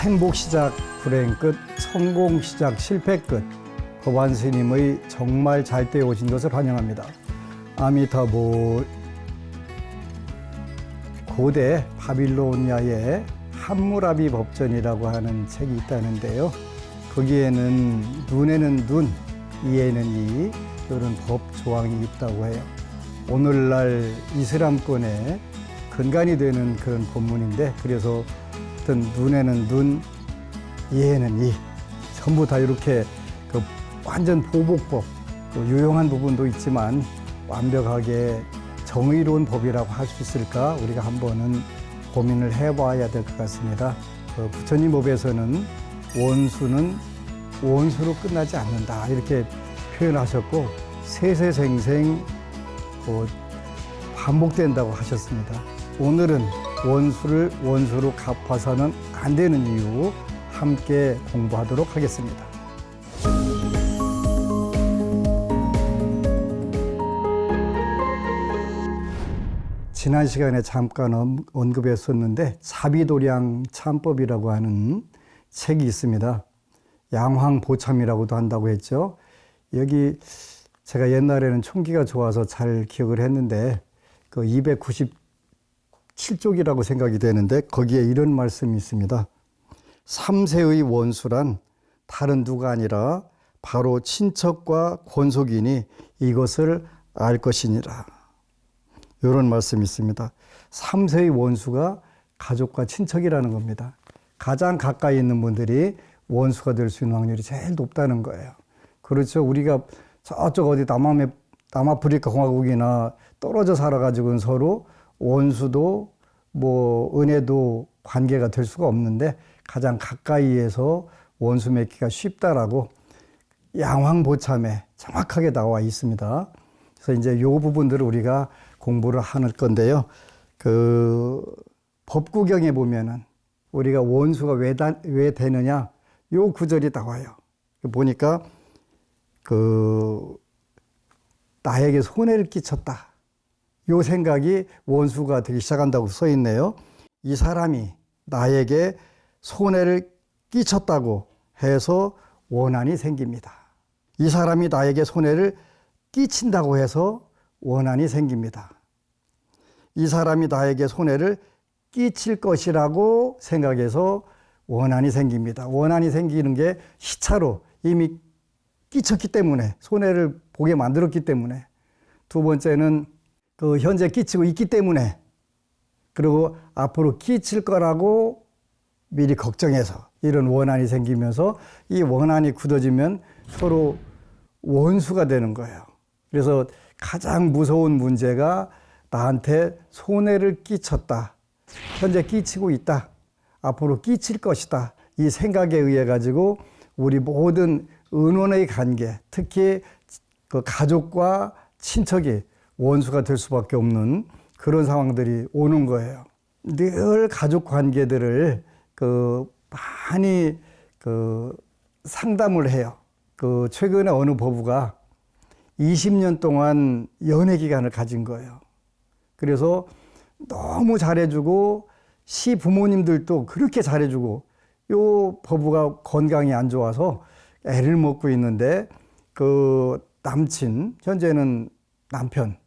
행복 시작 불행 끝, 성공 시작 실패 끝. 법안 스님의 정말 잘 되어 오신 것을 환영합니다. 아미타보. 고대 바빌로니아에 함무라비 법전이라고 하는 책이 있다는데요. 거기에는 눈에는 눈, 이에는 이, 이런 법 조항이 있다고 해요. 오늘날 이슬람권의 근간이 되는 그런 본문인데, 그래서 어떤 눈에는 눈, 이에는 이, 전부 다 이렇게 그 완전 보복법, 유용한 부분도 있지만 완벽하게 정의로운 법이라고 할 수 있을까, 우리가 한번은 고민을 해봐야 될 것 같습니다. 부처님 법에서는 원수는 원수로 끝나지 않는다, 이렇게 표현하셨고, 세세생생 반복된다고 하셨습니다. 오늘은 원수를 원수로 갚아서는 안 되는 이유 함께 공부하도록 하겠습니다. 지난 시간에 잠깐 언급했었는데 사비도량 참법이라고 하는 책이 있습니다. 양황보참이라고도 한다고 했죠. 여기 제가 옛날에는 총기가 좋아서 잘 기억을 했는데 그 297쪽이라고 생각이 되는데 거기에 이런 말씀이 있습니다. 삼세의 원수란 다른 누가 아니라 바로 친척과 권속이니 이것을 알 것이니라. 이런 말씀이 있습니다. 삼세의 원수가 가족과 친척이라는 겁니다. 가장 가까이 있는 분들이 원수가 될 수 있는 확률이 제일 높다는 거예요. 그렇죠. 우리가 저쪽 어디 남아프리카 공화국이나 떨어져 살아가지고는 서로 원수도 은혜도 관계가 될 수가 없는데 가장 가까이에서 원수 맺기가 쉽다라고 양황보참에 정확하게 나와 있습니다. 그래서 이제 요 부분들을 우리가 공부를 하는 건데요. 법구경에 보면은 우리가 원수가 왜 되느냐, 요 구절이 나와요. 보니까 나에게 손해를 끼쳤다, 요 생각이 원수가 되기 시작한다고 써 있네요. 이 사람이 나에게 손해를 끼쳤다고 해서 원한이 생깁니다. 이 사람이 나에게 손해를 끼친다고 해서 원한이 생깁니다. 이 사람이 나에게 손해를 끼칠 것이라고 생각해서 원한이 생깁니다. 원한이 생기는 게 시차로 이미 끼쳤기 때문에, 손해를 보게 만들었기 때문에, 두 번째는 현재 끼치고 있기 때문에, 그리고 앞으로 끼칠 거라고 미리 걱정해서 이런 원한이 생기면서 이 원한이 굳어지면 서로 원수가 되는 거예요. 그래서 가장 무서운 문제가 나한테 손해를 끼쳤다, 현재 끼치고 있다, 앞으로 끼칠 것이다, 이 생각에 의해 가지고 우리 모든 은원의 관계, 특히 그 가족과 친척이 원수가 될 수밖에 없는 그런 상황들이 오는 거예요. 늘 가족 관계들을 많이 상담을 해요. 최근에 어느 부부가 20년 동안 연애 기간을 가진 거예요. 그래서 너무 잘해주고 시부모님들도 그렇게 잘해주고, 요 부부가 건강이 안 좋아서 애를 먹고 있는데 남친, 현재는 남편,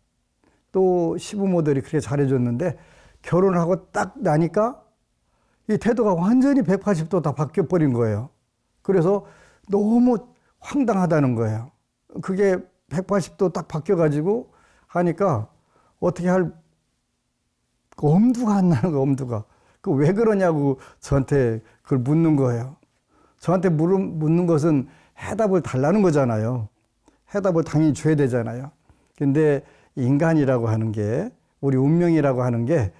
또 시부모들이 그렇게 잘해줬는데 결혼을 하고 딱 나니까 이 태도가 완전히 180도 다 바뀌어버린 거예요. 그래서 너무 황당하다는 거예요. 그게 180도 딱 바뀌어가지고 하니까 어떻게 할 엄두가 안 나는 거예요, 엄두가. 왜 그러냐고 저한테 그걸 묻는 거예요. 저한테 묻는 것은 해답을 달라는 거잖아요. 해답을 당연히 줘야 되잖아요. 근데 인간이라고 하는 게, 우리 운명이라고 하는 게,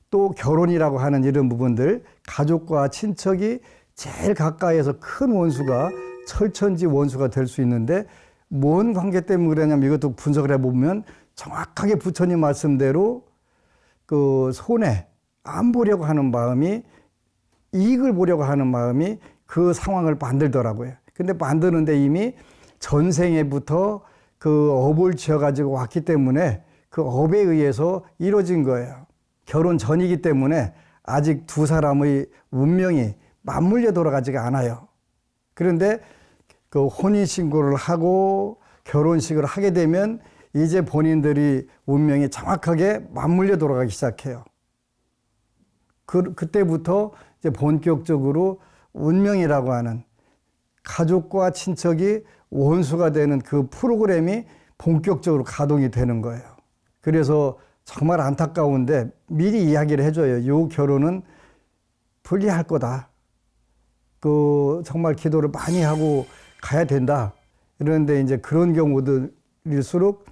또 결혼이라고 하는 이런 부분들, 가족과 친척이 제일 가까이에서 큰 원수가 철천지 원수가 될 수 있는데, 뭔 관계 때문에 그러냐면 이것도 분석을 해보면 정확하게 부처님 말씀대로 손해 안 보려고 하는 마음이, 이익을 보려고 하는 마음이 그 상황을 만들더라고요. 근데 만드는데 이미 전생에부터 업을 지어가지고 왔기 때문에 그 업에 의해서 이루어진 거예요. 결혼 전이기 때문에 아직 두 사람의 운명이 맞물려 돌아가지가 않아요. 그런데 그 혼인신고를 하고 결혼식을 하게 되면 이제 본인들이 운명이 정확하게 맞물려 돌아가기 시작해요. 그때부터 이제 본격적으로 운명이라고 하는 가족과 친척이 원수가 되는 그 프로그램이 본격적으로 가동이 되는 거예요. 그래서 정말 안타까운데 미리 이야기를 해줘요. 이 결혼은 불리할 거다. 정말 기도를 많이 하고 가야 된다. 그런데 이제 그런 경우들일수록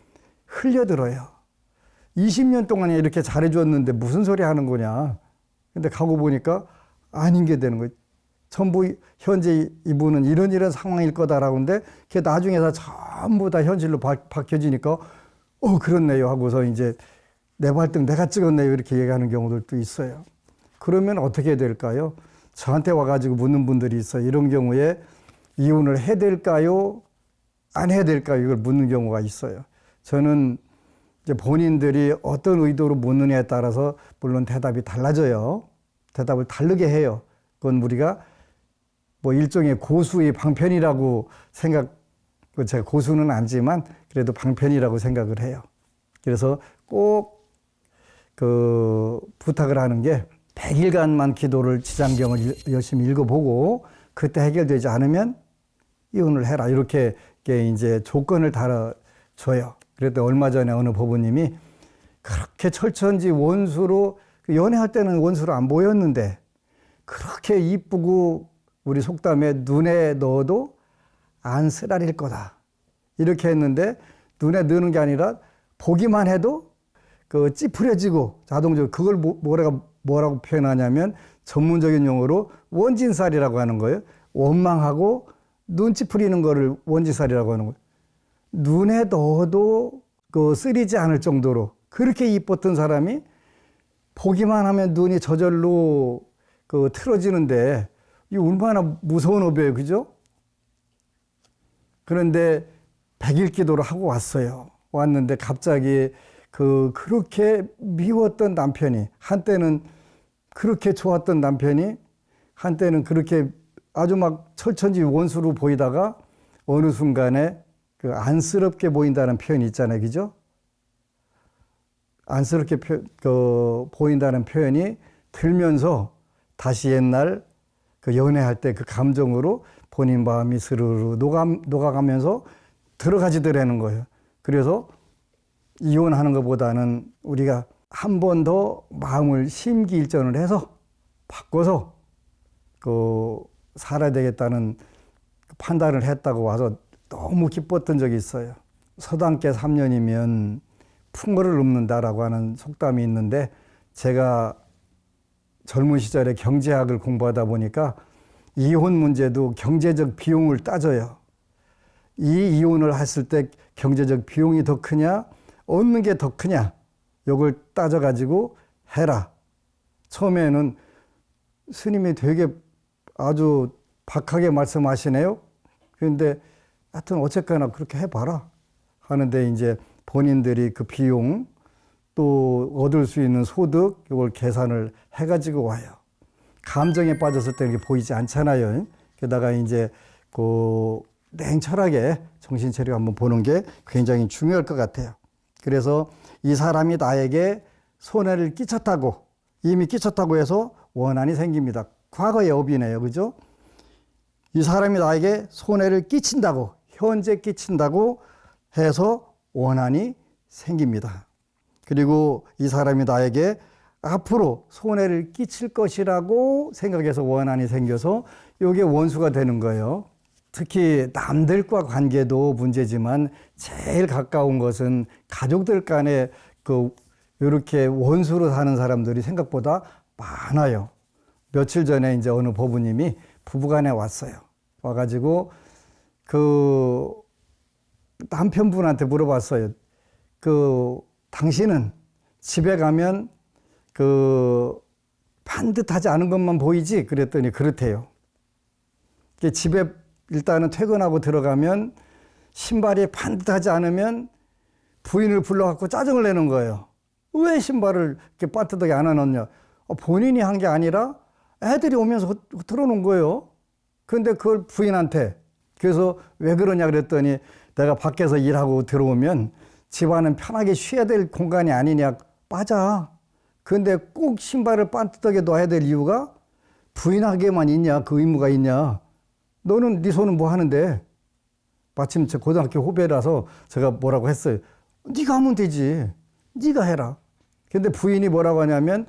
흘려들어요. 20년 동안에 이렇게 잘해줬는데 무슨 소리 하는 거냐. 근데 가고 보니까 아닌 게 되는 거예요. 전부 현재 이분은 이런 상황일 거다라고 하는데 그게 나중에서 전부 다 현실로 바뀌어지니까 그렇네요 하고서 이제 내 발등 내가 찍었네요 이렇게 얘기하는 경우들도 있어요. 그러면 어떻게 해야 될까요? 저한테 와가지고 묻는 분들이 있어요. 이런 경우에 이혼을 해야 될까요? 안 해야 될까요? 이걸 묻는 경우가 있어요. 저는 이제 본인들이 어떤 의도로 묻느냐에 따라서 물론 대답이 달라져요. 대답을 다르게 해요. 그건 우리가 뭐 일종의 고수의 방편이라고 제가 고수는 아니지만 그래도 방편이라고 생각을 해요. 그래서 꼭 부탁을 하는 게 100일간만 기도를 지장경을 열심히 읽어보고 그때 해결되지 않으면 이혼을 해라. 이렇게 이제 조건을 달아줘요. 그랬더니 얼마 전에 어느 법부님이 그렇게 철천지 원수로 연애할 때는 원수로 안 보였는데 그렇게 이쁘고 우리 속담에 눈에 넣어도 안 쓰라릴 거다. 이렇게 했는데 눈에 넣는 게 아니라 보기만 해도 찌푸려지고 자동적으로 그걸 뭐라고 표현하냐면 전문적인 용어로 원진살이라고 하는 거예요. 원망하고 눈 찌푸리는 거를 원진살이라고 하는 거예요. 눈에 넣어도 쓰리지 않을 정도로 그렇게 이뻤던 사람이 보기만 하면 눈이 저절로 틀어지는데 이 얼마나 무서운 업이에요. 그죠? 그런데 100일 기도를 하고 왔는데 갑자기 그렇게 미웠던 남편이 한때는 그렇게 좋았던 남편이 한때는 그렇게 아주 막 철천지 원수로 보이다가 어느 순간에 안쓰럽게 보인다는 표현이 있잖아요. 그죠? 안쓰럽게 보인다는 표현이 들면서 다시 옛날 연애할 때 그 감정으로 본인 마음이 스르르 녹아가면서 들어가지더라는 거예요. 그래서 이혼하는 것보다는 우리가 한 번 더 마음을 심기일전을 해서 바꿔서 살아야 되겠다는 판단을 했다고 와서 너무 기뻤던 적이 있어요. 서당께 3년이면 풍어를 읊는다라고 하는 속담이 있는데 제가 젊은 시절에 경제학을 공부하다 보니까 이혼 문제도 경제적 비용을 따져요. 이 이혼을 했을 때 경제적 비용이 더 크냐, 얻는 게 더 크냐, 이걸 따져가지고 해라. 처음에는 스님이 되게 아주 박하게 말씀하시네요. 그런데 하여튼 어쨌거나 그렇게 해봐라 하는데 이제 본인들이 그 비용 또 얻을 수 있는 소득 이걸 계산을 해가지고 와요. 감정에 빠졌을 때 이게 보이지 않잖아요. 게다가 이제 냉철하게 정신 차리고 한번 보는 게 굉장히 중요할 것 같아요. 그래서 이 사람이 나에게 손해를 끼쳤다고 이미 끼쳤다고 해서 원한이 생깁니다. 과거의 업이네요. 그죠? 이 사람이 나에게 손해를 끼친다고 현재 끼친다고 해서 원한이 생깁니다. 그리고 이 사람이 나에게 앞으로 손해를 끼칠 것이라고 생각해서 원한이 생겨서 이게 원수가 되는 거예요. 특히 남들과 관계도 문제지만 제일 가까운 것은 가족들 간에 이렇게 원수로 사는 사람들이 생각보다 많아요. 며칠 전에 이제 어느 법부님이 부부간에 왔어요. 와가지고 남편분한테 물어봤어요. 당신은 집에 가면 반듯하지 않은 것만 보이지? 그랬더니 그렇대요. 집에 일단은 퇴근하고 들어가면 신발이 반듯하지 않으면 부인을 불러갖고 짜증을 내는 거예요. 왜 신발을 이렇게 반듯하게 안 해놨냐? 본인이 한 게 아니라 애들이 오면서 틀어놓은 거예요. 그런데 그걸 부인한테. 그래서 왜 그러냐 그랬더니 내가 밖에서 일하고 들어오면 집안은 편하게 쉬어야 될 공간이 아니냐. 맞아. 그런데 꼭 신발을 반듯하게 놔야 될 이유가 부인하게만 있냐. 그 의무가 있냐. 너는 네 손은 뭐 하는데. 마침 제 고등학교 후배라서 제가 뭐라고 했어요. 네가 하면 되지. 네가 해라. 근데 부인이 뭐라고 하냐면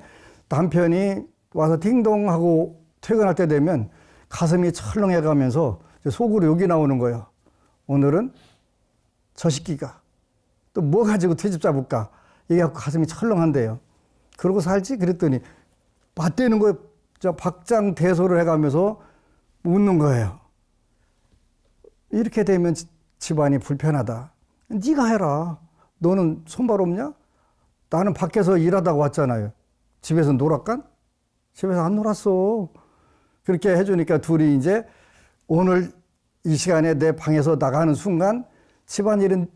남편이 와서 딩동 하고 퇴근할 때 되면 가슴이 철렁해 가면서 속으로 욕이 나오는 거예요. 오늘은 저 새끼가 또 뭐 가지고 트집 잡을까. 이게 가슴이 철렁한데요. 그러고 살지? 그랬더니 맞대는 거예요. 박장대소를 해가면서 웃는 거예요. 이렇게 되면 집안이 불편하다. 네가 해라. 너는 손발 없냐? 나는 밖에서 일하다가 왔잖아요. 집에서 놀았간? 집에서 안 놀았어. 그렇게 해주니까 둘이 이제 오늘 이 시간에 내 방에서 나가는 순간 집안일은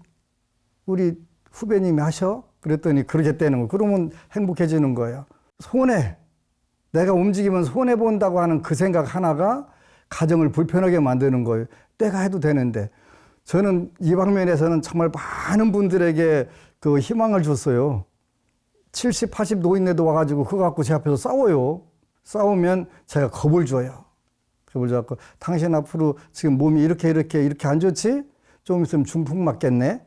우리 후배님이 하셔? 그랬더니 그렇게 되는 거. 그러면 행복해지는 거예요. 내가 움직이면 손해본다고 하는 그 생각 하나가 가정을 불편하게 만드는 거예요. 내가 해도 되는데. 저는 이 방면에서는 정말 많은 분들에게 그 희망을 줬어요. 70, 80 노인네도 와가지고 그거 갖고 제 앞에서 싸워요. 싸우면 제가 겁을 줘요. 겁을 줘갖고 당신 앞으로 지금 몸이 이렇게 안 좋지? 좀 있으면 중풍 맞겠네.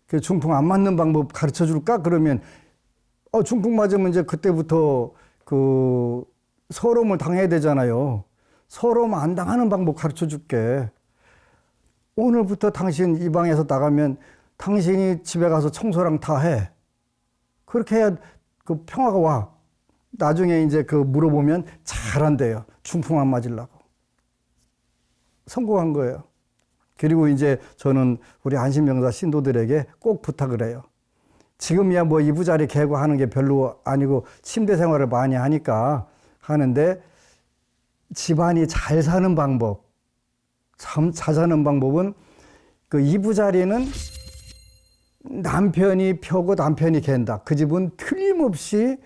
그 중풍 안 맞는 방법 가르쳐 줄까? 그러면 중풍 맞으면 이제 그때부터 그 서러움을 당해야 되잖아요. 서러움 안 당하는 방법 가르쳐 줄게. 오늘부터 당신 이 방에서 나가면 당신이 집에 가서 청소랑 다 해. 그렇게 해야 그 평화가 와. 나중에 이제 그 물어보면 잘한대요. 중풍 안 맞으려고. 성공한 거예요. 그리고 이제 저는 우리 안심병사 신도들에게 꼭 부탁을 해요. 지금이야 뭐 이부자리 개고하는 게 별로 아니고 침대 생활을 많이 하니까 하는데 집안이 잘 사는 방법, 잘 사는 방법은 그 이부자리는 남편이 펴고 남편이 갠다. 그 집은 틀림없이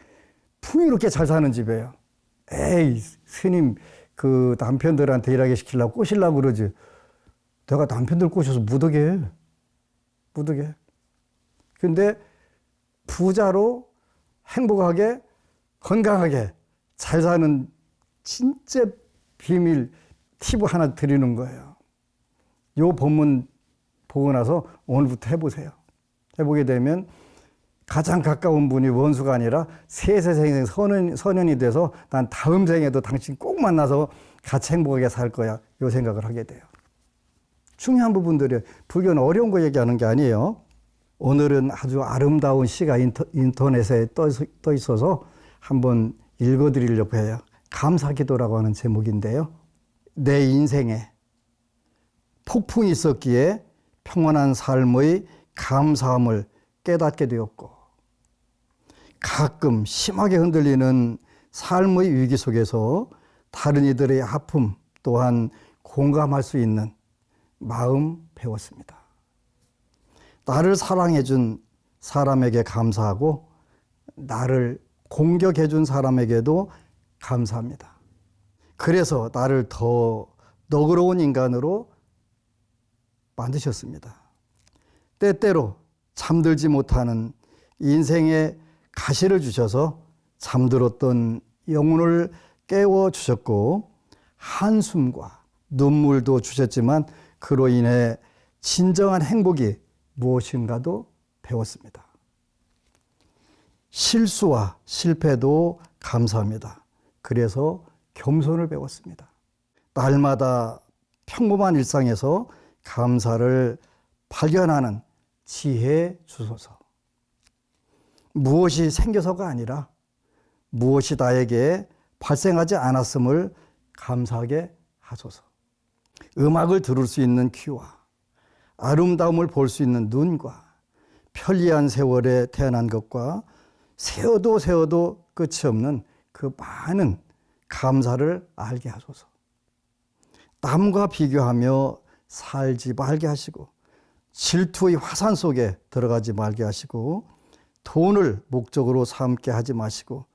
풍요롭게 잘 사는 집이에요. 에이, 스님, 그 남편들한테 일하게 시키려고 꼬시려고 그러지. 내가 남편들 꼬셔서 무더게. 근데 부자로 행복하게, 건강하게 잘 사는 진짜 비밀 팁을 하나 드리는 거예요. 요 본문 보고 나서 오늘부터 해보세요. 해보게 되면 가장 가까운 분이 원수가 아니라 세세생생 선연이 돼서 난 다음 생에도 당신 꼭 만나서 같이 행복하게 살 거야. 요 생각을 하게 돼요. 중요한 부분들이 불교는 어려운 거 얘기하는 게 아니에요. 오늘은 아주 아름다운 시가 인터넷에 떠 있어서 한번 읽어드리려고 해요. 감사기도라고 하는 제목인데요. 내 인생에 폭풍이 있었기에 평온한 삶의 감사함을 깨닫게 되었고 가끔 심하게 흔들리는 삶의 위기 속에서 다른 이들의 아픔 또한 공감할 수 있는 마음 배웠습니다. 나를 사랑해준 사람에게 감사하고 나를 공격해준 사람에게도 감사합니다. 그래서 나를 더 너그러운 인간으로 만드셨습니다. 때때로 잠들지 못하는 인생의 가시를 주셔서 잠들었던 영혼을 깨워주셨고 한숨과 눈물도 주셨지만 그로 인해 진정한 행복이 무엇인가도 배웠습니다. 실수와 실패도 감사합니다. 그래서 겸손을 배웠습니다. 날마다 평범한 일상에서 감사를 발견하는 지혜 주소서. 무엇이 생겨서가 아니라 무엇이 나에게 발생하지 않았음을 감사하게 하소서. 음악을 들을 수 있는 귀와 아름다움을 볼 수 있는 눈과 편리한 세월에 태어난 것과 세어도 끝이 없는 그 많은 감사를 알게 하소서. 남과 비교하며 살지 말게 하시고 질투의 화산 속에 들어가지 말게 하시고 돈을 목적으로 삼게 하지 마시고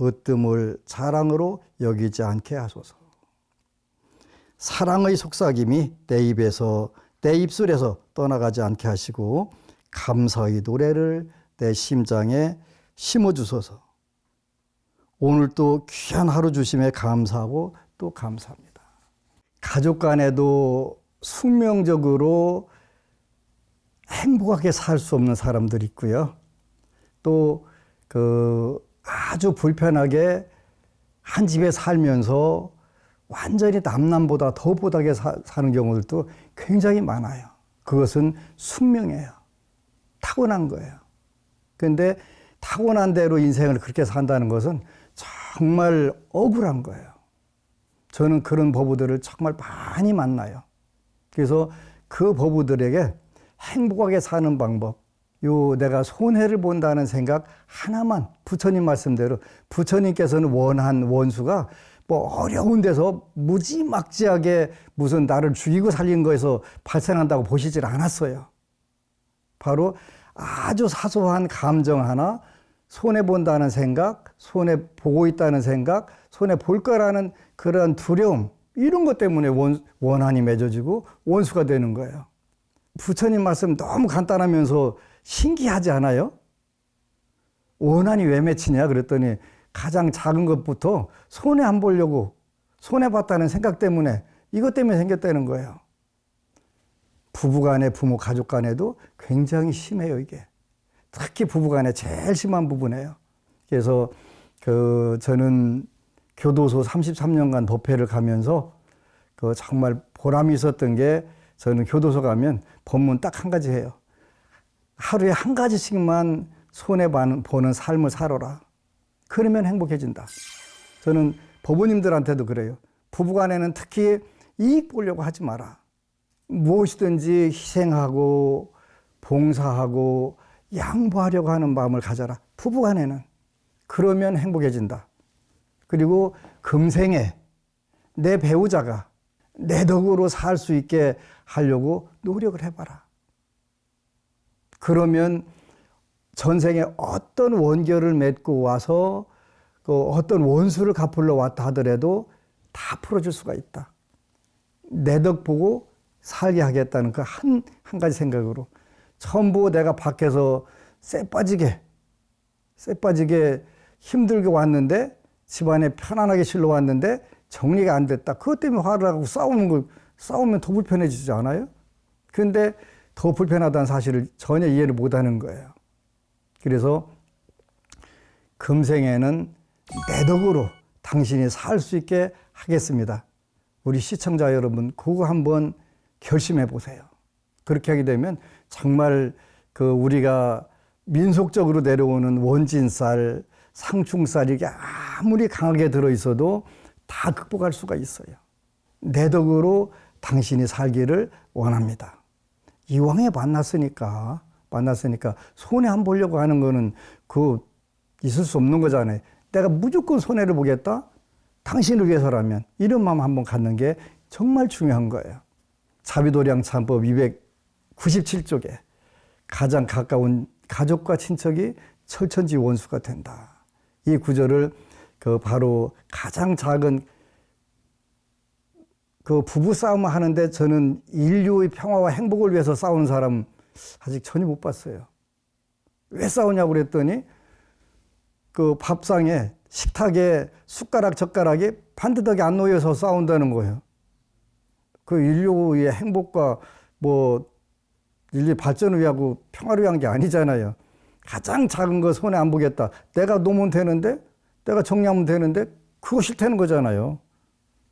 으뜸을 자랑으로 여기지 않게 하소서. 사랑의 속삭임이 내 입술에서 떠나가지 않게 하시고 감사의 노래를 내 심장에 심어주소서. 오늘 또 귀한 하루 주심에 감사하고 또 감사합니다. 가족 간에도 숙명적으로 행복하게 살 수 없는 사람들이 있고요. 또 아주 불편하게 한 집에 살면서 완전히 남남보다 더 못하게 사는 경우들도 굉장히 많아요. 그것은 숙명이에요. 타고난 거예요. 그런데 타고난 대로 인생을 그렇게 산다는 것은 정말 억울한 거예요. 저는 그런 부부들을 정말 많이 만나요. 그래서 그 부부들에게 행복하게 사는 방법, 내가 손해를 본다는 생각 하나만, 부처님 말씀대로 부처님께서는 원한 원수가 뭐 어려운 데서 무지막지하게 무슨 나를 죽이고 살린 거에서 발생한다고 보시질 않았어요. 바로 아주 사소한 감정 하나, 손해본다는 생각, 손해보고 있다는 생각, 손해볼 거라는 그런 두려움, 이런 것 때문에 원한이 맺어지고 원수가 되는 거예요. 부처님 말씀 너무 간단하면서 신기하지 않아요? 원한이 왜 맺히냐 그랬더니 가장 작은 것부터 손해 안 보려고, 손해봤다는 생각 때문에, 이것 때문에 생겼다는 거예요. 부부간에, 부모 가족 간에도 굉장히 심해요, 이게. 특히 부부간에 제일 심한 부분이에요. 그래서 저는 교도소 33년간 법회를 가면서 정말 보람이 있었던 게, 저는 교도소 가면 법문 딱 한 가지 해요. 하루에 한 가지씩만 손해보는 삶을 살아라. 그러면 행복해진다. 저는 법원님들한테도 그래요. 부부간에는 특히 이익 보려고 하지 마라. 무엇이든지 희생하고 봉사하고 양보하려고 하는 마음을 가져라. 부부간에는. 그러면 행복해진다. 그리고 금생에 내 배우자가 내 덕으로 살 수 있게 하려고 노력을 해봐라. 그러면 전생에 어떤 원결을 맺고 와서 어떤 원수를 갚으러 왔다 하더라도 다 풀어줄 수가 있다. 내 덕 보고 살게 하겠다는 그 한 가지 생각으로 전부 내가 밖에서 쎄 빠지게 힘들게 왔는데, 집안에 편안하게 실러 왔는데 정리가 안 됐다. 그것 때문에 화를 하고 싸우면 더 불편해지지 않아요? 그런데 더 불편하다는 사실을 전혀 이해를 못하는 거예요. 그래서 금생에는 내 덕으로 당신이 살 수 있게 하겠습니다. 우리 시청자 여러분, 그거 한번 결심해 보세요. 그렇게 하게 되면 정말 우리가 민속적으로 내려오는 원진살, 상충살, 이게 아무리 강하게 들어있어도 다 극복할 수가 있어요. 내 덕으로 당신이 살기를 원합니다. 이왕에 만났으니까 손해 안 보려고 하는 거는 있을 수 없는 거잖아요. 내가 무조건 손해를 보겠다? 당신을 위해서라면, 이런 마음 한번 갖는 게 정말 중요한 거예요. 자비도량 참법 297쪽에 가장 가까운 가족과 친척이 철천지 원수가 된다. 이 구절을 바로 가장 작은 부부 싸움을 하는데, 저는 인류의 평화와 행복을 위해서 싸우는 사람 아직 전혀 못 봤어요. 왜 싸우냐고 그랬더니 밥상에, 식탁에 숟가락 젓가락이 반듯하게 안 놓여서 싸운다는 거예요. 인류의 행복과 인류 발전을 위하고 평화를 위한 게 아니잖아요. 가장 작은 거 손해 안 보겠다. 내가 놓으면 되는데, 내가 정리하면 되는데, 그거 싫다는 거잖아요.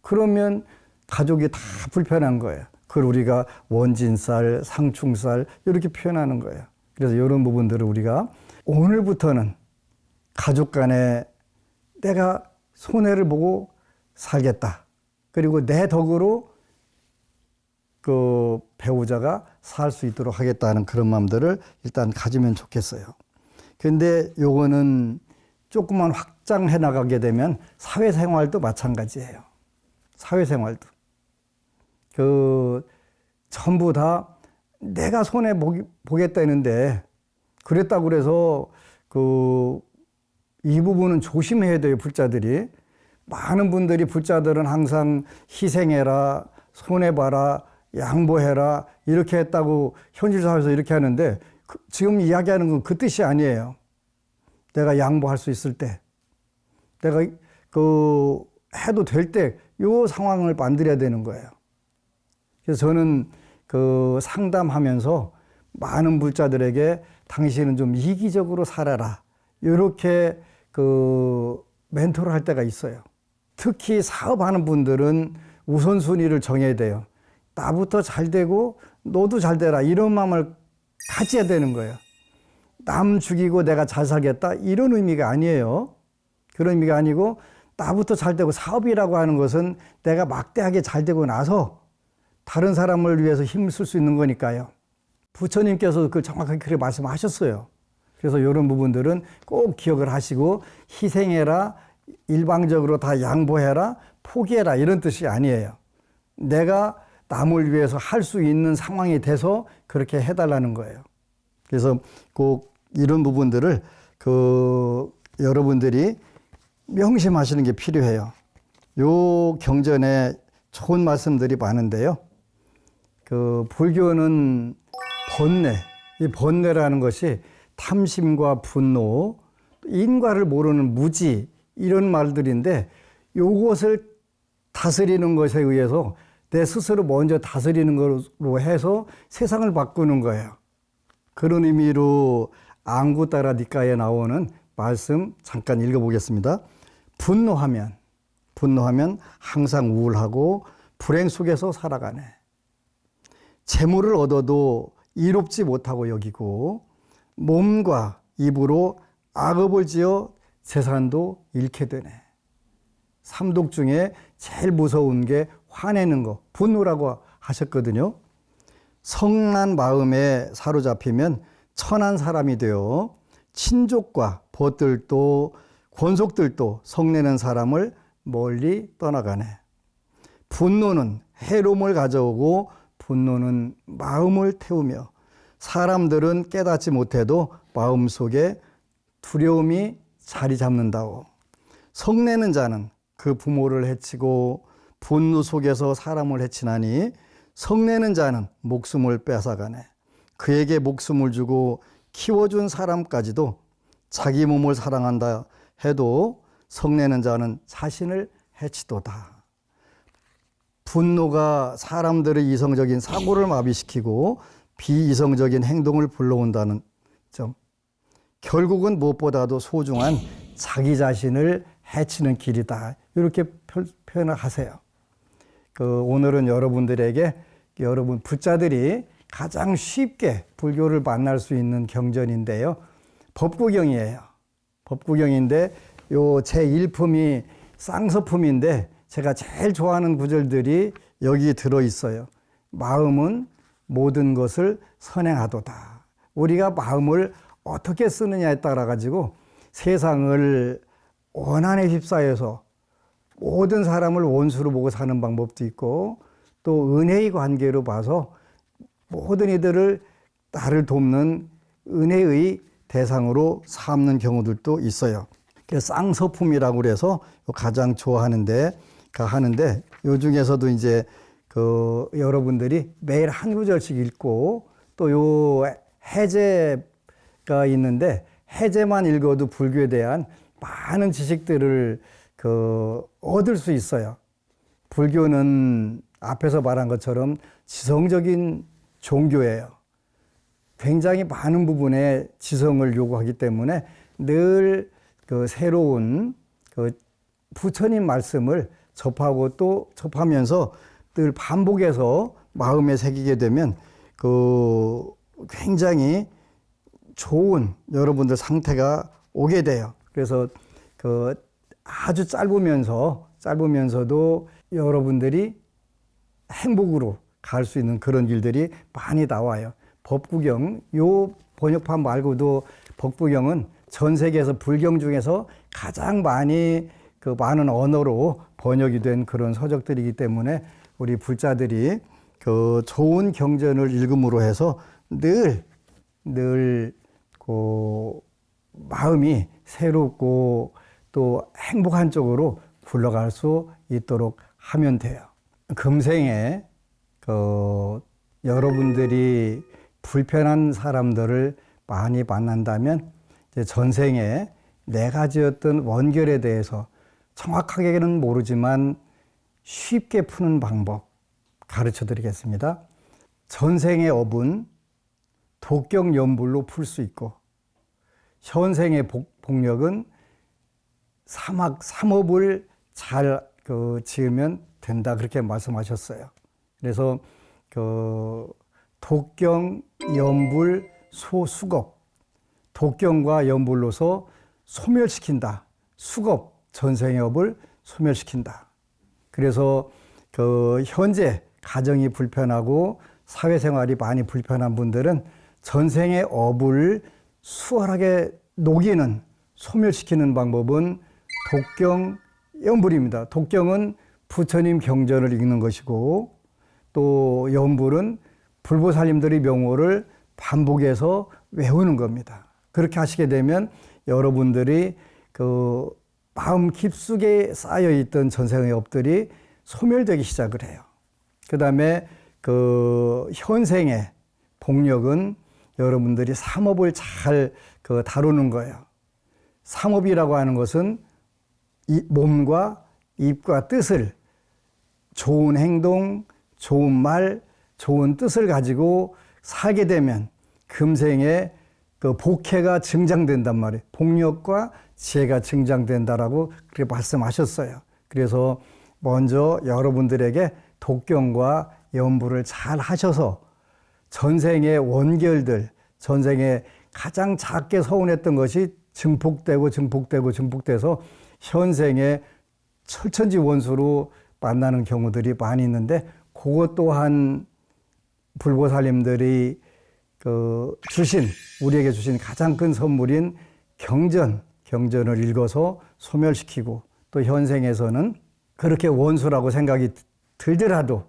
그러면 가족이 다 불편한 거예요. 그걸 우리가 원진살, 상충살 이렇게 표현하는 거예요. 그래서 이런 부분들을 우리가 오늘부터는 가족 간에 내가 손해를 보고 살겠다. 그리고 내 덕으로 배우자가 살 수 있도록 하겠다는 그런 마음들을 일단 가지면 좋겠어요. 근데 요거는 조금만 확장해 나가게 되면 사회생활도 마찬가지예요. 사회생활도. 전부 다 내가 손해 보겠다 했는데, 그랬다고 그래서 이 부분은 조심해야 돼요, 불자들이. 많은 분들이 불자들은 항상 희생해라, 손해봐라, 양보해라 이렇게 했다고 현실사회에서 이렇게 하는데 지금 이야기하는 건 그 뜻이 아니에요. 내가 양보할 수 있을 때, 내가 해도 될 때 요 상황을 만들어야 되는 거예요. 그래서 저는 상담하면서 많은 불자들에게 당신은 좀 이기적으로 살아라 이렇게 멘토를 할 때가 있어요. 특히 사업하는 분들은 우선순위를 정해야 돼요. 나부터 잘 되고 너도 잘 되라 이런 마음을 가져야 되는 거예요. 남 죽이고 내가 잘 살겠다 이런 의미가 아니에요. 그런 의미가 아니고 나부터 잘 되고, 사업이라고 하는 것은 내가 막대하게 잘 되고 나서 다른 사람을 위해서 힘을 쓸 수 있는 거니까요. 부처님께서 그걸 정확하게 그렇게 말씀하셨어요. 그래서 이런 부분들은 꼭 기억을 하시고, 희생해라, 일방적으로 다 양보해라, 포기해라 이런 뜻이 아니에요. 내가 남을 위해서 할 수 있는 상황이 돼서 그렇게 해달라는 거예요. 그래서 꼭 이런 부분들을 여러분들이 명심하시는 게 필요해요. 요 경전에 좋은 말씀들이 많은데요. 불교는 번뇌, 이 번뇌라는 것이 탐심과 분노, 인과를 모르는 무지 이런 말들인데, 요것을 다스리는 것에 의해서 내 스스로 먼저 다스리는 것으로 해서 세상을 바꾸는 거예요. 그런 의미로 앙구따라 니까에 나오는 말씀 잠깐 읽어보겠습니다. 분노하면 항상 우울하고 불행 속에서 살아가네. 재물을 얻어도 이롭지 못하고 여기고, 몸과 입으로 악업을 지어 재산도 잃게 되네. 삼독 중에 제일 무서운 게 화내는 거, 분노라고 하셨거든요. 성난 마음에 사로잡히면 천한 사람이 되어 친족과 벗들도 권속들도 성내는 사람을 멀리 떠나가네. 분노는 해로움을 가져오고 분노는 마음을 태우며, 사람들은 깨닫지 못해도 마음속에 두려움이 자리 잡는다오. 성내는 자는 그 부모를 해치고 분노 속에서 사람을 해치나니, 성내는 자는 목숨을 뺏어가네. 그에게 목숨을 주고 키워준 사람까지도 자기 몸을 사랑한다 해도 성내는 자는 자신을 해치도다. 분노가 사람들의 이성적인 사고를 마비시키고 비이성적인 행동을 불러온다는 점, 결국은 무엇보다도 소중한 자기 자신을 해치는 길이다. 이렇게 표현을 하세요. 오늘은 여러분들에게, 여러분 불자들이 가장 쉽게 불교를 만날 수 있는 경전인데요. 법구경이에요. 법구경인데 요 제1품이 쌍서품인데 제가 제일 좋아하는 구절들이 여기 들어있어요. 마음은 모든 것을 선행하도다. 우리가 마음을 어떻게 쓰느냐에 따라 가지고 세상을 원한에 휩싸여서 모든 사람을 원수로 보고 사는 방법도 있고, 또 은혜의 관계로 봐서 모든 이들을 나를 돕는 은혜의 대상으로 삼는 경우들도 있어요. 그래서 쌍서품이라고 그래서 가장 좋아하는데 요 중에서도 이제 여러분들이 매일 한 구절씩 읽고, 또 요 해제가 있는데 해제만 읽어도 불교에 대한 많은 지식들을 얻을 수 있어요. 불교는 앞에서 말한 것처럼 지성적인 종교예요. 굉장히 많은 부분에 지성을 요구하기 때문에 늘 새로운 부처님 말씀을 접하고 또 접하면서 늘 반복해서 마음에 새기게 되면 굉장히 좋은 여러분들 상태가 오게 돼요. 그래서 아주 짧으면서도 여러분들이 행복으로 갈 수 있는 그런 길들이 많이 나와요. 법구경, 요 번역판 말고도 법구경은 전 세계에서 불경 중에서 가장 많은 언어로 번역이 된 그런 서적들이기 때문에 우리 불자들이 좋은 경전을 읽음으로 해서 늘 마음이 새롭고 또 행복한 쪽으로 굴러갈 수 있도록 하면 돼요. 금생에 여러분들이 불편한 사람들을 많이 만난다면 이제 전생에 네 가지였던 원결에 대해서 정확하게는 모르지만 쉽게 푸는 방법 가르쳐 드리겠습니다. 전생의 업은 독경연불로 풀 수 있고 현생의 복력은 삼업을 잘 지으면 된다 그렇게 말씀하셨어요. 그래서 독경, 연불, 소수겁, 독경과 연불로서 소멸시킨다. 수겁, 전생의 업을 소멸시킨다. 그래서 현재 가정이 불편하고 사회생활이 많이 불편한 분들은 전생의 업을 수월하게 녹이는, 소멸시키는 방법은 독경, 연불입니다. 독경은 부처님 경전을 읽는 것이고 또 연불은 불보살님들의 명호를 반복해서 외우는 겁니다. 그렇게 하시게 되면 여러분들이 마음 깊숙이 쌓여있던 전생의 업들이 소멸되기 시작을 해요. 그 다음에 현생의 복력은 여러분들이 삼업을 잘 다루는 거예요. 삼업이라고 하는 것은 이 몸과 입과 뜻을 좋은 행동, 좋은 말, 좋은 뜻을 가지고 살게 되면 금생에 복혜가 증장된단 말이에요. 복력과 지혜가 증장된다라고 그렇게 말씀하셨어요. 그래서 먼저 여러분들에게 독경과 연불을 잘 하셔서 전생의 원결들, 전생에 가장 작게 서운했던 것이 증폭돼서 현생에 철천지 원수로 만나는 경우들이 많이 있는데 그것 또한 불보살님들이 우리에게 주신 가장 큰 선물인 경전을 읽어서 소멸시키고 또 현생에서는 그렇게 원수라고 생각이 들더라도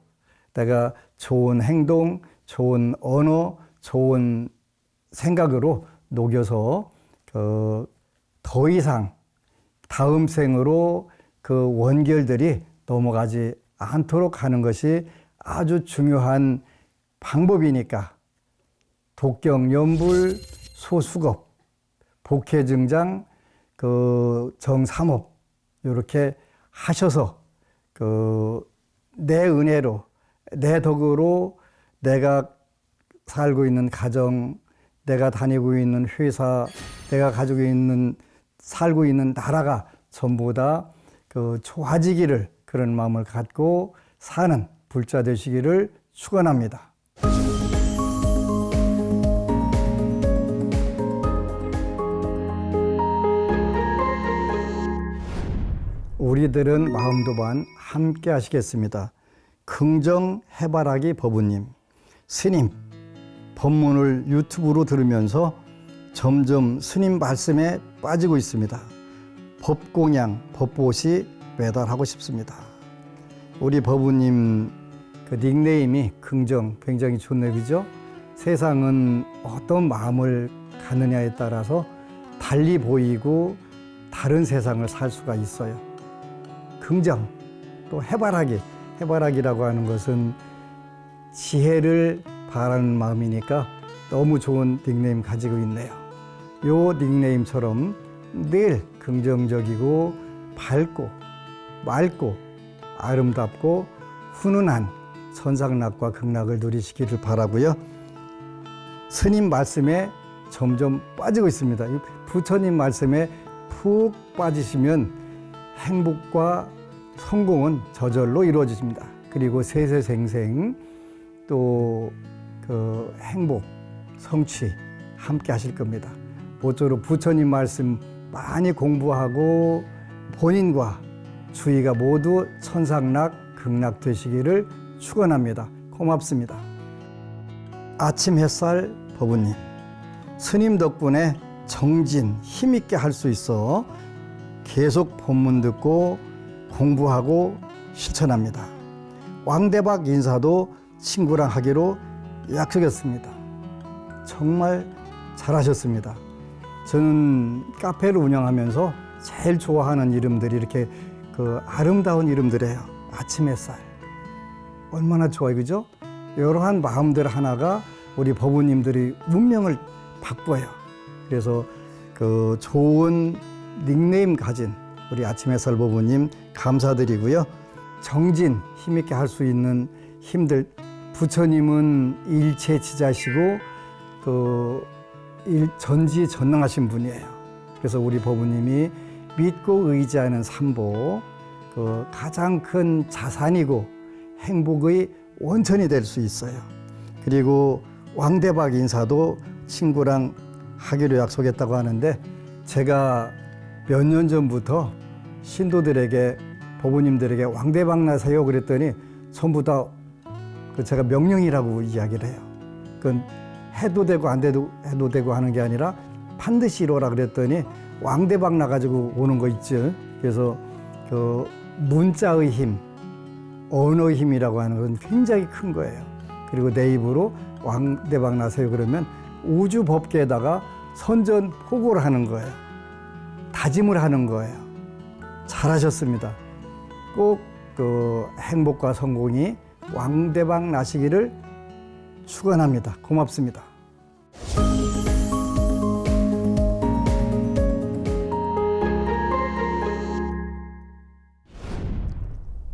내가 좋은 행동, 좋은 언어, 좋은 생각으로 녹여서 더 이상 다음 생으로 원결들이 넘어가지 않도록 하는 것이 아주 중요한 방법이니까 독경, 연불, 소수겁, 복혜증장, 정삼업 이렇게 하셔서 내 은혜로, 내 덕으로 내가 살고 있는 가정, 내가 다니고 있는 회사, 내가 살고 있는 나라가 전부 다 좋아지기를 그런 마음을 갖고 사는 불자 되시기를 축원합니다. 우리들은 마음도 반 함께 하시겠습니다. 긍정 해바라기 법우님, 스님 법문을 유튜브로 들으면서 점점 스님 말씀에 빠지고 있습니다. 법공양, 법보시 매달하고 싶습니다. 우리 법우님 닉네임이 긍정, 굉장히 좋네요, 그죠? 세상은 어떤 마음을 갖느냐에 따라서 달리 보이고 다른 세상을 살 수가 있어요. 긍정, 또 해바라기라고 하는 것은 지혜를 바라는 마음이니까 너무 좋은 닉네임 가지고 있네요. 요 닉네임처럼 늘 긍정적이고 밝고 맑고 아름답고 훈훈한 선상락과 극락을 누리시기를 바라고요. 스님 말씀에 점점 빠지고 있습니다. 부처님 말씀에 푹 빠지시면 행복과 성공은 저절로 이루어집니다. 그리고 세세생생 또 행복, 성취 함께 하실 겁니다. 모쪼록 부처님 말씀 많이 공부하고 본인과 주위가 모두 천상락, 극락 되시기를 축원합니다. 고맙습니다. 아침 햇살 법우님, 스님 덕분에 정진 힘있게 할 수 있어 계속 법문 듣고 공부하고 실천합니다. 왕대박 인사도 친구랑 하기로 약속했습니다. 정말 잘하셨습니다. 저는 카페를 운영하면서 제일 좋아하는 이름들이 이렇게 그 아름다운 이름들이에요. 아침 햇살. 얼마나 좋아요, 그죠? 이러한 마음들 하나가 우리 법우님들이 운명을 바꿔요. 그래서 그 좋은 닉네임 가진 우리 아침 햇살 법우님 감사드리고요. 정진, 힘있게 할 수 있는 힘들, 부처님은 일체지자시고 전지전능하신 분이에요. 그래서 우리 법우님이 믿고 의지하는 삼보, 그 가장 큰 자산이고 행복의 원천이 될 수 있어요. 그리고 왕대박 인사도 친구랑 하기로 약속했다고 하는데, 제가 몇 년 전부터 신도들에게, 법우님들에게 왕대박 나세요 그랬더니 전부 다 제가 명령이라고 이야기를 해요. 그건 해도 되고 안 해도 되고 하는 게 아니라 반드시 이뤄라 그랬더니 왕대박 나가지고 오는 거 있죠. 그래서 그 문자의 힘, 언어의 힘이라고 하는 건 굉장히 큰 거예요. 그리고 내 입으로 왕대박 나세요 그러면 우주 법계에다가 선전포고를 하는 거예요. 다짐을 하는 거예요. 잘하셨습니다. 꼭 그 행복과 성공이 왕대박 나시기를 축원합니다. 고맙습니다.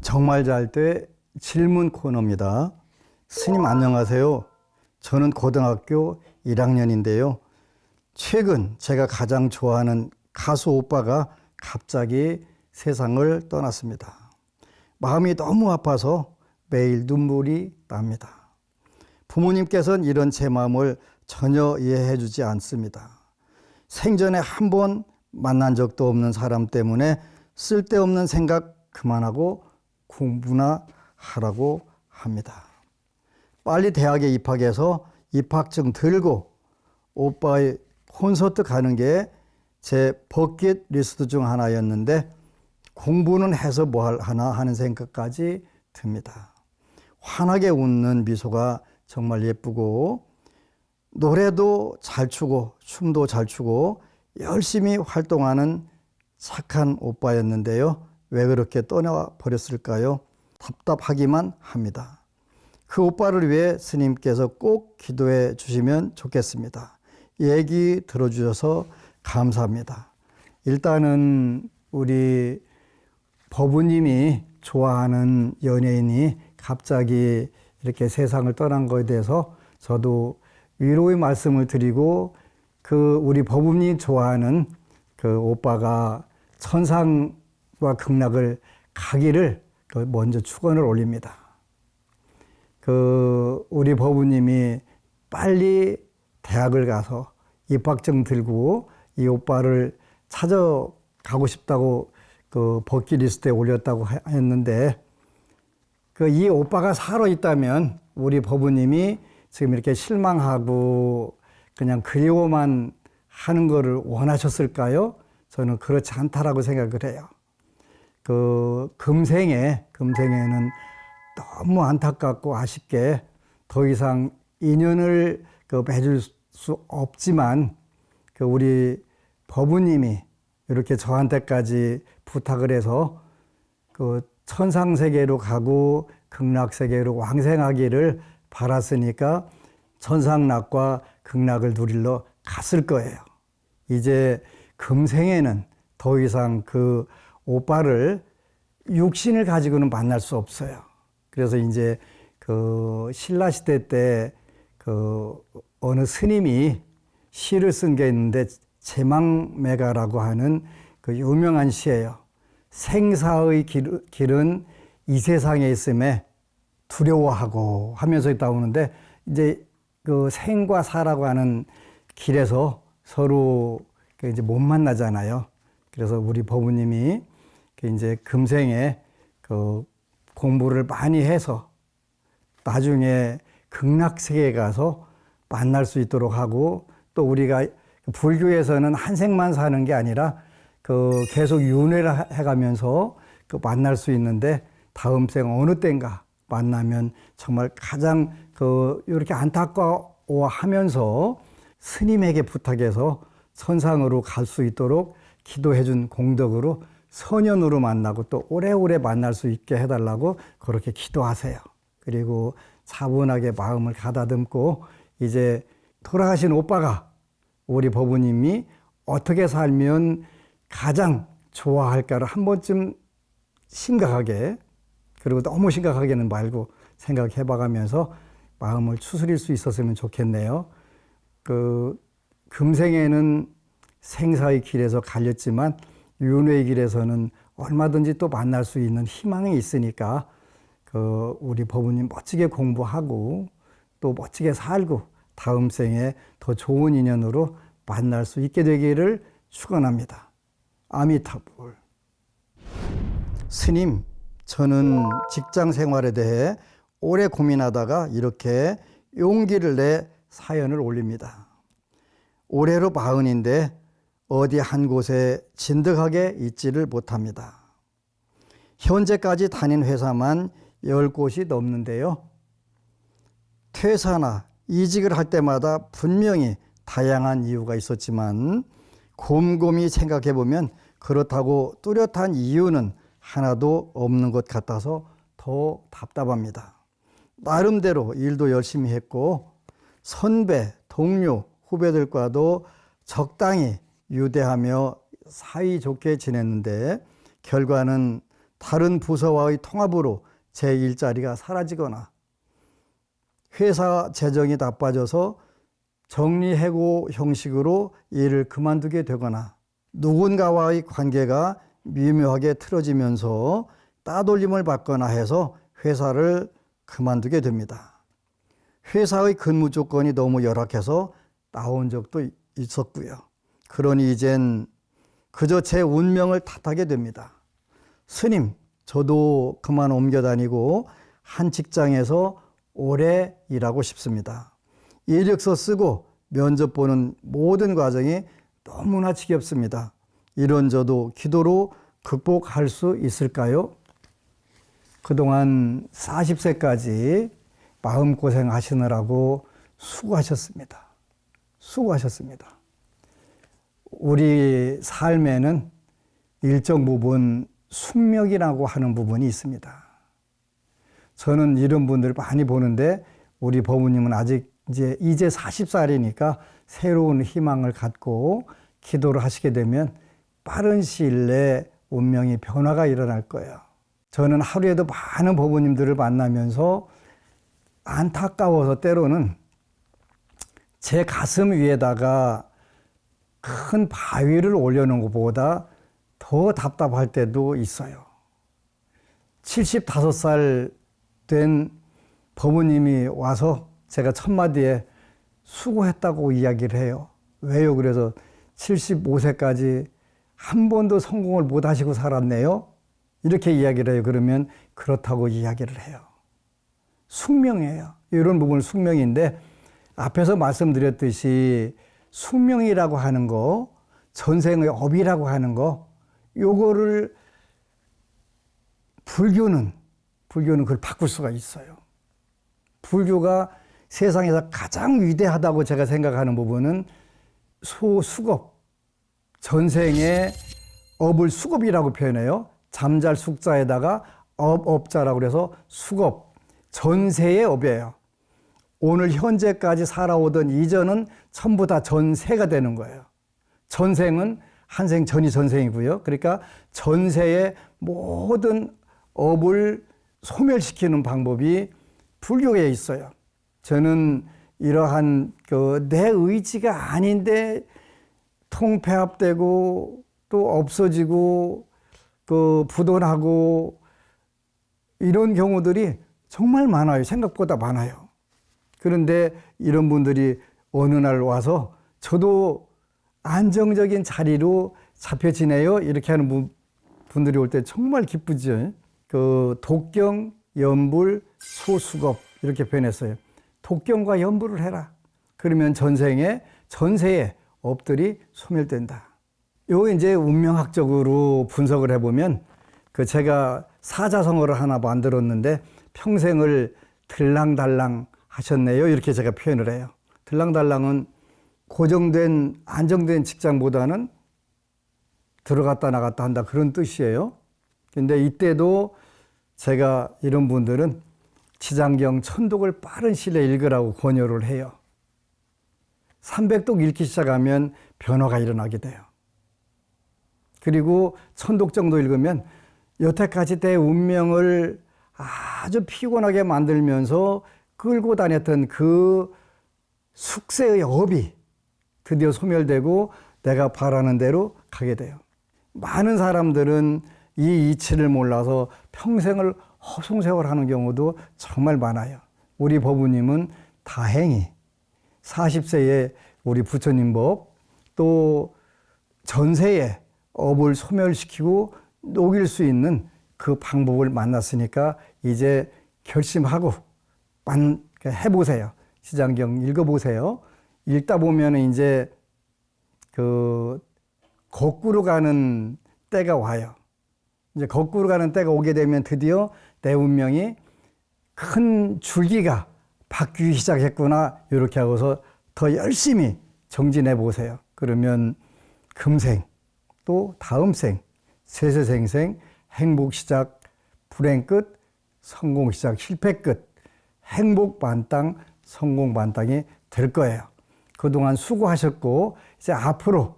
정말 잘 때 질문 코너입니다. 스님 안녕하세요. 저는 고등학교 1학년인데요. 최근 제가 가장 좋아하는 가수 오빠가 갑자기 세상을 떠났습니다. 마음이 너무 아파서 매일 눈물이 납니다. 부모님께서는 이런 제 마음을 전혀 이해해 주지 않습니다. 생전에 한 번 만난 적도 없는 사람 때문에 쓸데없는 생각 그만하고 공부나 하라고 합니다. 빨리 대학에 입학해서 입학증 들고 오빠의 콘서트 가는 게 제 버킷리스트 중 하나였는데, 공부는 해서 뭐 하나 하는 생각까지 듭니다. 환하게 웃는 미소가 정말 예쁘고 노래도 잘 추고 춤도 잘 추고 열심히 활동하는 착한 오빠였는데요. 왜 그렇게 떠나버렸을까요? 답답하기만 합니다. 그 오빠를 위해 스님께서 꼭 기도해 주시면 좋겠습니다. 얘기 들어주셔서 감사합니다. 일단은 우리 법우님이 좋아하는 연예인이 갑자기 이렇게 세상을 떠난 거에 대해서 저도 위로의 말씀을 드리고, 그 우리 법우님이 좋아하는 그 오빠가 천상과 극락을 가기를 먼저 축원을 올립니다. 그 우리 법우님이 빨리 대학을 가서 입학증 들고 이 오빠를 찾아가고 싶다고 그 버킷리스트에 올렸다고 했는데, 그 이 오빠가 살아 있다면 우리 법우님이 지금 이렇게 실망하고 그냥 그리워만 하는 거를 원하셨을까요? 저는 그렇지 않다라고 생각을 해요. 그 금생에는 너무 안타깝고 아쉽게 더 이상 인연을 맺을 수 없지만, 그 우리 법우님이 이렇게 저한테까지 부탁을 해서 그 천상세계로 가고 극락세계로 왕생하기를 바랐으니까 천상락과 극락을 누리러 갔을 거예요. 이제 금생에는 더 이상 그 오빠를 육신을 가지고는 만날 수 없어요. 그래서 이제 그 신라시대 때 그 어느 스님이 시를 쓴 게 있는데, 제망매가라고 하는 그 유명한 시예요. 생사의 길은 이 세상에 있음에 두려워하고 하면서 나오는데, 이제 그 생과 사라고 하는 길에서 서로 이제 못 만나잖아요. 그래서 우리 법우님이 이제 금생에 그 공부를 많이 해서 나중에 극락세계에 가서 만날 수 있도록 하고, 또 우리가 불교에서는 한 생만 사는 게 아니라 그 계속 윤회를 해가면서 그 만날 수 있는데, 다음 생 어느 때인가 만나면 정말 가장 그 이렇게 안타까워하면서 스님에게 부탁해서 선상으로 갈 수 있도록 기도해 준 공덕으로 선연으로 만나고 또 오래오래 만날 수 있게 해달라고 그렇게 기도하세요. 그리고 차분하게 마음을 가다듬고 이제 돌아가신 오빠가 우리 법부님이 어떻게 살면 가장 좋아할까를 한 번쯤 심각하게, 그리고 너무 심각하게는 말고 생각해 봐가면서 마음을 추스릴 수 있었으면 좋겠네요. 금생에는 생사의 길에서 갈렸지만 윤회의 길에서는 얼마든지 또 만날 수 있는 희망이 있으니까 우리 법부님 멋지게 공부하고 또 멋지게 살고 다음 생에 더 좋은 인연으로 만날 수 있게 되기를 축원합니다. 아미타불. 스님, 저는 직장 생활에 대해 오래 고민하다가 이렇게 용기를 내 사연을 올립니다. 올해로 40인데 어디 한 곳에 진득하게 있지를 못합니다. 현재까지 다닌 회사만 10곳이 넘는데요. 퇴사나 이직을 할 때마다 분명히 다양한 이유가 있었지만 곰곰이 생각해 보면 그렇다고 뚜렷한 이유는 하나도 없는 것 같아서 더 답답합니다. 나름대로 일도 열심히 했고 선배, 동료, 후배들과도 적당히 유대하며 사이좋게 지냈는데 결과는 다른 부서와의 통합으로 제 일자리가 사라지거나 회사 재정이 나빠져서 정리해고 형식으로 일을 그만두게 되거나 누군가와의 관계가 미묘하게 틀어지면서 따돌림을 받거나 해서 회사를 그만두게 됩니다. 회사의 근무 조건이 너무 열악해서 나온 적도 있었고요. 그러니 이젠 그저 제 운명을 탓하게 됩니다. 스님, 저도 그만 옮겨 다니고 한 직장에서 오래 일하고 싶습니다. 이력서 쓰고 면접 보는 모든 과정이 너무나 지겹습니다. 이런 저도 기도로 극복할 수 있을까요? 그동안 40세까지 마음고생 하시느라고 수고하셨습니다. 수고하셨습니다. 우리 삶에는 일정 부분 숙명이라고 하는 부분이 있습니다. 저는 이런 분들 많이 보는데 우리 법부님은 아직 이제 40살이니까 새로운 희망을 갖고 기도를 하시게 되면 빠른 시일 내에 운명이 변화가 일어날 거예요. 저는 하루에도 많은 법부님들을 만나면서 안타까워서 때로는 제 가슴 위에다가 큰 바위를 올려놓은 것보다 더 답답할 때도 있어요. 75살 된 법부님이 와서 제가 첫마디에 수고했다고 이야기를 해요. 왜요? 그래서 75세까지 한 번도 성공을 못 하시고 살았네요. 이렇게 이야기를 해요. 그러면 그렇다고 이야기를 해요. 숙명이에요. 이런 부분은 숙명인데 앞에서 말씀드렸듯이 숙명이라고 하는 거, 전생의 업이라고 하는 거, 요거를 불교는 그걸 바꿀 수가 있어요. 불교가 세상에서 가장 위대하다고 제가 생각하는 부분은 소수겁, 전생의 업을 수겁이라고 표현해요. 잠잘 숙자에다가 업자라고 그래서 수겁, 전세의 업이에요. 오늘 현재까지 살아오던 이전은 전부 다 전세가 되는 거예요. 전생은 한 생 전이 전생이고요. 그러니까 전세의 모든 업을 소멸시키는 방법이 불교에 있어요. 저는 이러한 내 의지가 아닌데 통폐합되고 또 없어지고 부도나고 이런 경우들이 정말 많아요. 생각보다 많아요. 그런데 이런 분들이 어느 날 와서 저도 안정적인 자리로 잡혀 지내요. 이렇게 하는 분들이 올 때 정말 기쁘죠. 독경, 연불, 소수겁 이렇게 표현했어요. 독경과 연불을 해라. 그러면 전세의 업들이 소멸된다. 요 이제 운명학적으로 분석을 해보면 제가 사자성어를 하나 만들었는데 평생을 들랑달랑 하셨네요. 이렇게 제가 표현을 해요. 들랑달랑은 고정된 안정된 직장보다는 들어갔다 나갔다 한다 그런 뜻이에요. 근데 이때도 제가 이런 분들은 지장경 천독을 빠른 시일 내에 읽으라고 권유를 해요. 300독 읽기 시작하면 변화가 일어나게 돼요. 그리고 천독 정도 읽으면 여태까지 내 운명을 아주 피곤하게 만들면서 끌고 다녔던 그 숙세의 업이 드디어 소멸되고 내가 바라는 대로 가게 돼요. 많은 사람들은 이 이치를 몰라서 평생을 허송세월하는 경우도 정말 많아요. 우리 법우님은 다행히 40세에 우리 부처님 법, 또 전세에 업을 소멸시키고 녹일 수 있는 그 방법을 만났으니까 이제 결심하고 해보세요. 지장경 읽어보세요. 읽다 보면 이제 그 거꾸로 가는 때가 와요. 이제 거꾸로 가는 때가 오게 되면 드디어 내 운명이 큰 줄기가 바뀌기 시작했구나. 이렇게 하고서 더 열심히 정진해 보세요. 그러면 금생, 또 다음 생, 세세생생, 행복 시작, 불행 끝, 성공 시작, 실패 끝, 행복 만땅, 성공 만땅이 될 거예요. 그동안 수고하셨고 이제 앞으로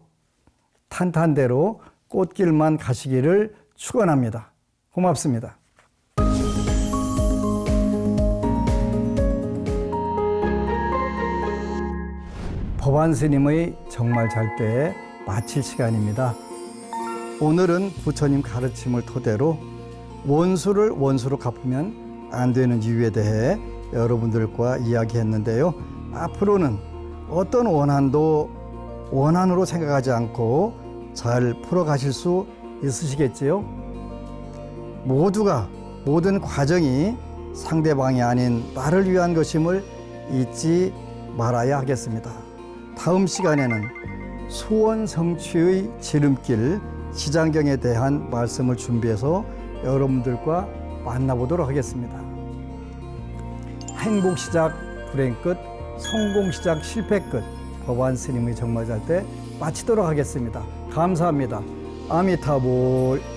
탄탄대로 꽃길만 가시기를 축원합니다. 고맙습니다. 법안 스님의 정말 잘 때 마칠 시간입니다. 오늘은 부처님 가르침을 토대로 원수를 원수로 갚으면 안 되는 이유에 대해 여러분들과 이야기했는데요. 앞으로는 어떤 원한도 원한으로 생각하지 않고 잘 풀어가실 수 있으시겠지요? 모두가 모든 과정이 상대방이 아닌 나를 위한 것임을 잊지 말아야 하겠습니다. 다음 시간에는 소원 성취의 지름길 지장경에 대한 말씀을 준비해서 여러분들과 만나보도록 하겠습니다. 행복 시작, 불행 끝, 성공 시작, 실패 끝. 법안 스님의 정말 잘 때 마치도록 하겠습니다. 감사합니다. 아미타불.